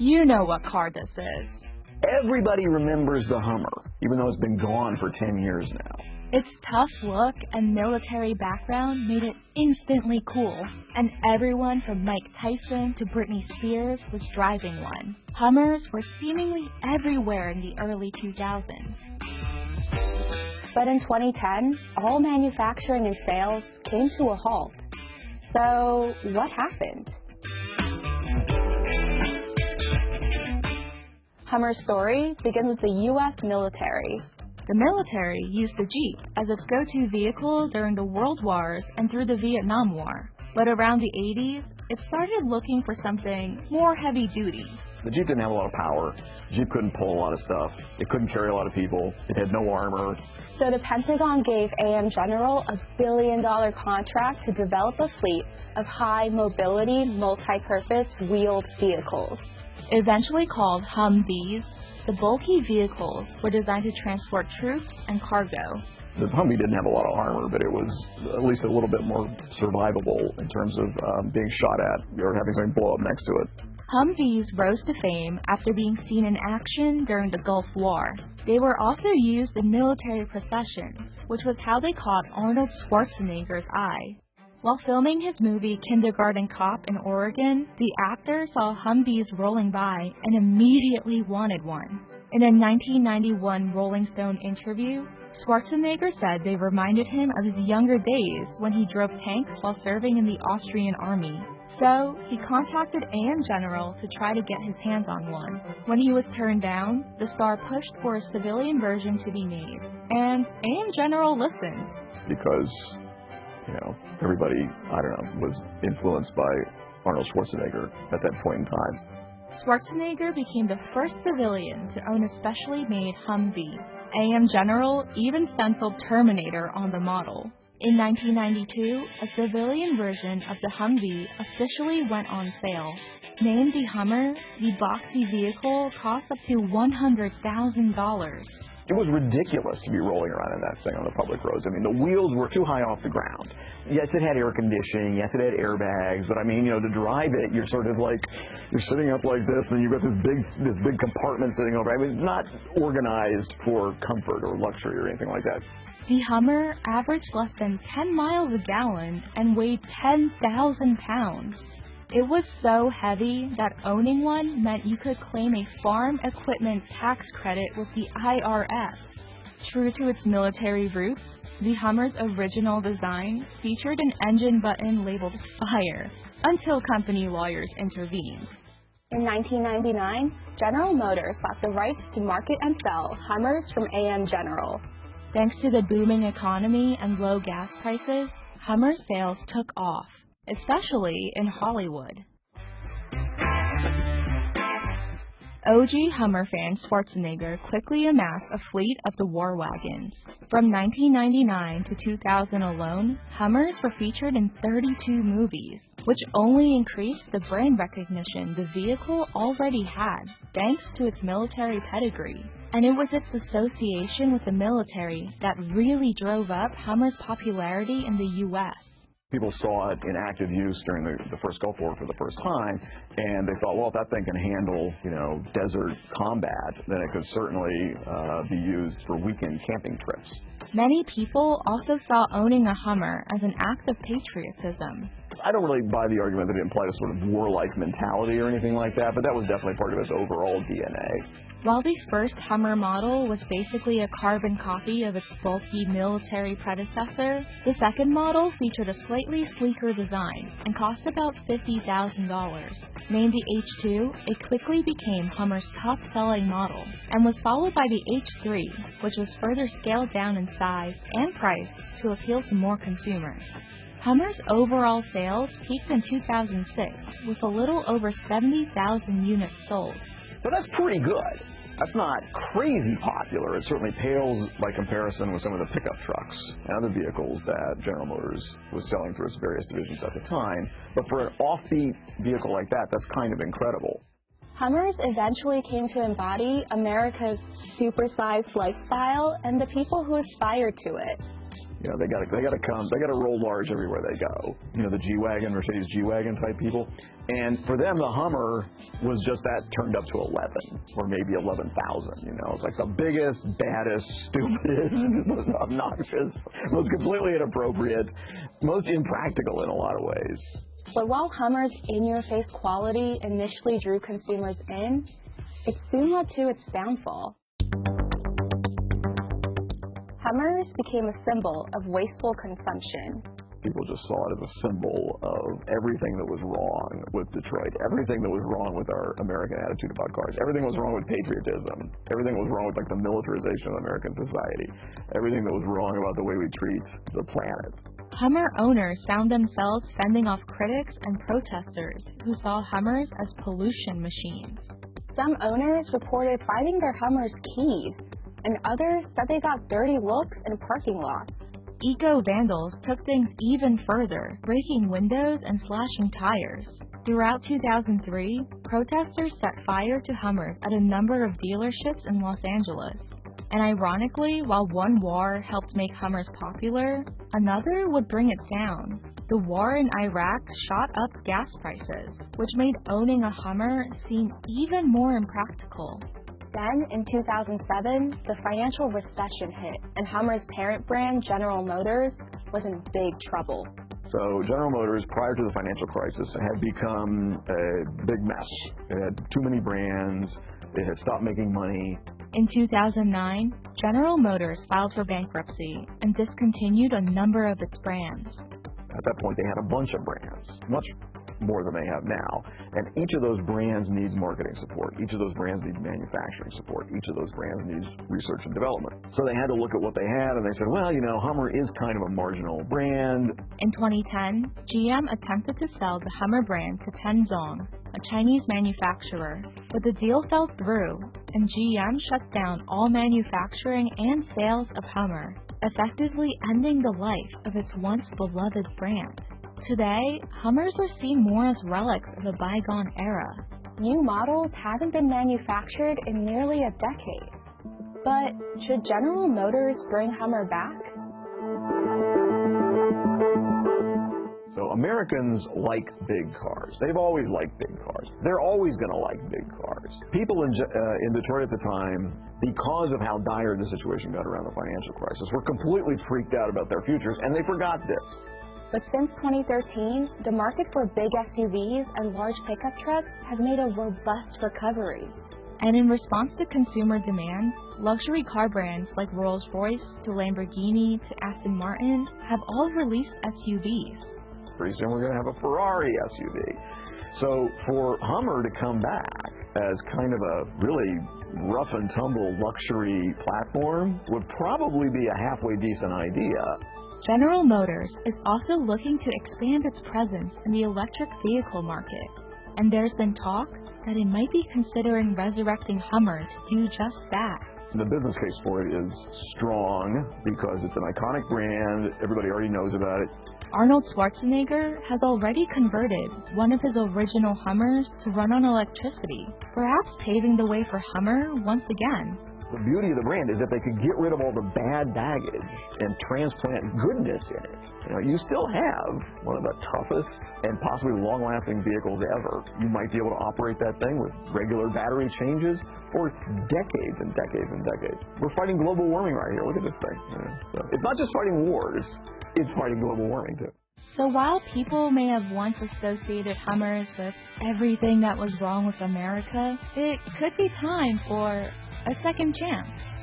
You know what car this is. Everybody remembers the Hummer, even though it's been gone for 10 years now. Its tough look and military background made it instantly cool, and everyone from Mike Tyson to Britney Spears was driving one. Hummers were seemingly everywhere in the early 2000s. But in 2010, all manufacturing and sales came to a halt. So what happened? Hummer's story begins with the U.S. military. The military used the Jeep as its go-to vehicle during the World Wars and through the Vietnam War. But around the 80s, it started looking for something more heavy-duty. The Jeep didn't have a lot of power. The Jeep couldn't pull a lot of stuff. It couldn't carry a lot of people. It had no armor. So the Pentagon gave AM General a $1 billion contract to develop a fleet of high-mobility, multi-purpose wheeled vehicles. Eventually called Humvees, the bulky vehicles were designed to transport troops and cargo. The Humvee didn't have a lot of armor, but it was at least a little bit more survivable in terms of being shot at or having something blow up next to it. Humvees rose to fame after being seen in action during the Gulf War. They were also used in military processions, which was how they caught Arnold Schwarzenegger's eye. While filming his movie Kindergarten Cop in Oregon, the actor saw Humvees rolling by and immediately wanted one. In a 1991 Rolling Stone interview, Schwarzenegger said they reminded him of his younger days when he drove tanks while serving in the Austrian army. So, he contacted AM General to try to get his hands on one. When he was turned down, the star pushed for a civilian version to be made, and AM General listened. Because, everybody, was influenced by Arnold Schwarzenegger at that point in time. Schwarzenegger became the first civilian to own a specially made Humvee. AM General even stenciled Terminator on the model. In 1992, a civilian version of the Humvee officially went on sale. Named the Hummer, the boxy vehicle cost up to $100,000. It was ridiculous to be rolling around in that thing on the public roads. I mean, the wheels were too high off the ground. Yes, it had air conditioning. Yes, it had airbags. But I mean, to drive it, you're sort of like, you're sitting up like this, and you've got this big compartment sitting over. I mean, it's not organized for comfort or luxury or anything like that. The Hummer averaged less than 10 miles a gallon and weighed 10,000 pounds. It was so heavy that owning one meant you could claim a farm equipment tax credit with the IRS. True to its military roots, the Hummer's original design featured an engine button labeled Fire, until company lawyers intervened. In 1999, General Motors bought the rights to market and sell Hummers from AM General. Thanks to the booming economy and low gas prices, Hummer sales took off, especially in Hollywood. OG Hummer fan Schwarzenegger quickly amassed a fleet of the war wagons. From 1999 to 2000 alone, Hummers were featured in 32 movies, which only increased the brand recognition the vehicle already had, thanks to its military pedigree. And it was its association with the military that really drove up Hummer's popularity in the U.S. People saw it in active use during the first Gulf War for the first time, and they thought, well, if that thing can handle, desert combat, then it could certainly be used for weekend camping trips. Many people also saw owning a Hummer as an act of patriotism. I don't really buy the argument that it implied a sort of warlike mentality or anything like that, but that was definitely part of its overall DNA. While the first Hummer model was basically a carbon copy of its bulky military predecessor, the second model featured a slightly sleeker design and cost about $50,000. Named the H2, it quickly became Hummer's top-selling model, and was followed by the H3, which was further scaled down in size and price to appeal to more consumers. Hummer's overall sales peaked in 2006, with a little over 70,000 units sold. So that's pretty good. That's not crazy popular. It certainly pales by comparison with some of the pickup trucks and other vehicles that General Motors was selling through its various divisions at the time. But for an offbeat vehicle like that, that's kind of incredible. Hummers eventually came to embody America's supersized lifestyle and the people who aspired to it. You know, they got to roll large everywhere they go. You know, the G-Wagon, Mercedes G-Wagon type people. And for them, the Hummer was just that turned up to 11 or maybe 11,000. You know, it's like the biggest, baddest, stupidest, most obnoxious, most completely inappropriate, most impractical in a lot of ways. But while Hummer's in-your-face quality initially drew consumers in, it soon led to its downfall. Hummers became a symbol of wasteful consumption. People just saw it as a symbol of everything that was wrong with Detroit, everything that was wrong with our American attitude about cars, everything was wrong with patriotism, everything was wrong with like the militarization of American society, everything that was wrong about the way we treat the planet. Hummer owners found themselves fending off critics and protesters who saw Hummers as pollution machines. Some owners reported finding their Hummers keyed, and others said they got dirty looks in parking lots. Eco-vandals took things even further, breaking windows and slashing tires. Throughout 2003, protesters set fire to Hummers at a number of dealerships in Los Angeles. And ironically, while one war helped make Hummers popular, another would bring it down. The war in Iraq shot up gas prices, which made owning a Hummer seem even more impractical. Then, in 2007, the financial recession hit, and Hummer's parent brand, General Motors, was in big trouble. So General Motors, prior to the financial crisis, had become a big mess. It had too many brands, it had stopped making money. In 2009, General Motors filed for bankruptcy and discontinued a number of its brands. At that point, they had a bunch of brands, much more than they have now. And each of those brands needs marketing support. Each of those brands needs manufacturing support. Each of those brands needs research and development. So they had to look at what they had and they said, well, you know, Hummer is kind of a marginal brand. In 2010, GM attempted to sell the Hummer brand to Tenzong, a Chinese manufacturer, but the deal fell through and GM shut down all manufacturing and sales of Hummer, effectively ending the life of its once beloved brand. Today, Hummers are seen more as relics of a bygone era. New models haven't been manufactured in nearly a decade. But should General Motors bring Hummer back? So Americans like big cars. They've always liked big cars. They're always going to like big cars. People in Detroit at the time, because of how dire the situation got around the financial crisis, were completely freaked out about their futures, and they forgot this. But since 2013, the market for big SUVs and large pickup trucks has made a robust recovery. And in response to consumer demand, luxury car brands like Rolls-Royce to Lamborghini to Aston Martin have all released SUVs. Pretty soon we're going to have a Ferrari SUV. So for Hummer to come back as kind of a really rough and tumble luxury platform would probably be a halfway decent idea. General Motors is also looking to expand its presence in the electric vehicle market, and there's been talk that it might be considering resurrecting Hummer to do just that. The business case for it is strong because it's an iconic brand, everybody already knows about it. Arnold Schwarzenegger has already converted one of his original Hummers to run on electricity, perhaps paving the way for Hummer once again. The beauty of the brand is that they could get rid of all the bad baggage and transplant goodness in it. You know, you still have one of the toughest and possibly long-lasting vehicles ever. You might be able to operate that thing with regular battery changes for decades and decades and decades. We're fighting global warming right here. Look at this thing. You know, so it's not just fighting wars, it's fighting global warming too. So while people may have once associated Hummers with everything that was wrong with America, it could be time for a second chance.